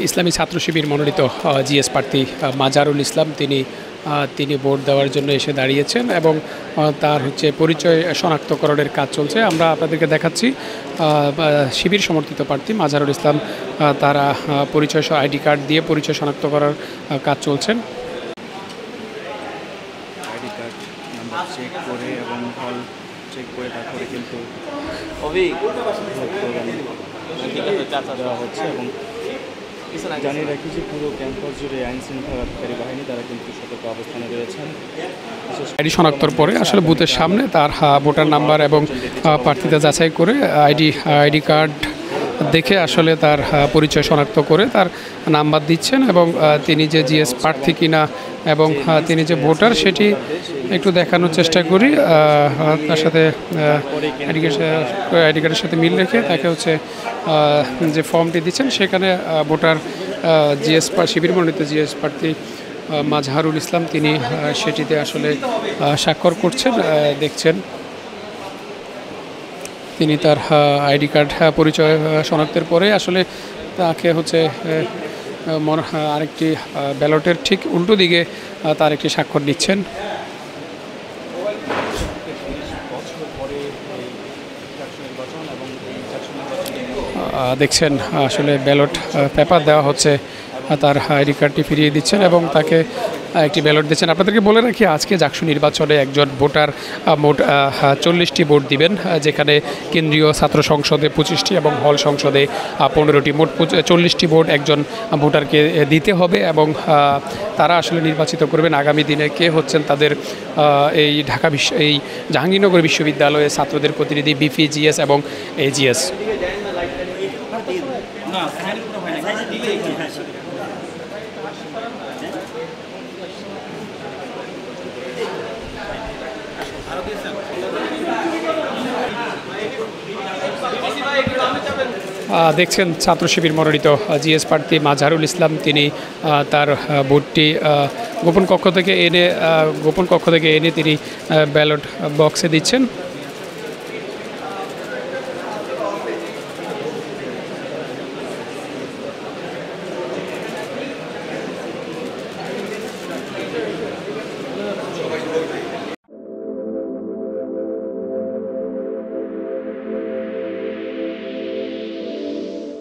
ইসলামী ছাত্র শিবির মনোনীত জিএস প্রার্থী মাজারুল ইসলাম তিনি ভোট দেওয়ার জন্য এসে দাঁড়িয়েছেন এবং তার পরিচয় শনাক্তকরণের কাজ চলছে। আমরা আপনাদেরকে দেখাচ্ছি শিবির সমর্থিত প্রার্থী মাজারুল ইসলাম, তারা পরিচয় আইডি কার্ড দিয়ে পরিচয় শনাক্ত করার কাজ চলছেন। আইডি কার্ড নাম্বার চেক করে এবং হল চেক করে তারপরে কিন্তু দেওয়া হচ্ছে এবং জানিয়ে রাখি যে পুরো ক্যাম্পাস জুড়ে আইন শৃঙ্খলা রক্ষাকারী বাহিনী তারা কিন্তু সতর্ক অবস্থানে রয়েছেন। আইডি শনাক্তর পরে আসলে বুথের সামনে তার ভোটার নাম্বার এবং প্রার্থীতা যাচাই করে আইডি কার্ড দেখে আসলে তার পরিচয় শনাক্ত করে তার নাম্বার দিচ্ছেন এবং তিনি যে জিএস প্রার্থী কিনা এবং তিনি যে ভোটার সেটি একটু দেখানোর চেষ্টা করি। তার সাথে আইডি কার্ডের সাথে মিল রেখে তাকে যে ফর্মটি দিচ্ছেন সেখানে ভোটার জিএস শিবির মনোনীত জিএস প্রার্থী মাজহারুল ইসলাম তিনি সেটিতে আসলে স্বাক্ষর করছেন। দেখছেন তিনি তার আইডি কার্ড পরিচয় শনাক্তের পরে আসলে তাকে আরেকটি ব্যালটের ঠিক উল্টো দিকে তার একটি স্বাক্ষর দিচ্ছেন। দেখছেন আসলে ব্যালট পেপার দেওয়া হচ্ছে, তার আইডি কার্ডটি ফিরিয়ে দিচ্ছেন এবং তাকে একটি ব্যালট দিচ্ছেন। আপনাদেরকে বলে রাখি আজকে জাকসু নির্বাচনে একজন ভোটার মোট 40টি ভোট দিবেন, যেখানে কেন্দ্রীয় ছাত্র সংসদে 25টি এবং হল সংসদে 15টি, মোট 40টি ভোট একজন ভোটারকে দিতে হবে এবং তারা আসলে নির্বাচিত করবেন আগামী দিনে কে হচ্ছেন তাদের এই জাহাঙ্গীরনগর বিশ্ববিদ্যালয়ে ছাত্রদের প্রতিনিধি বিপি জিএস এবং এজিএস। দেখছেন ছাত্র শিবির মনোনীত জিএস প্রার্থী মাজহারুল ইসলাম তিনি তার ভোটটি গোপন কক্ষ থেকে এনে তিনি ব্যালট বক্সে দিচ্ছেন।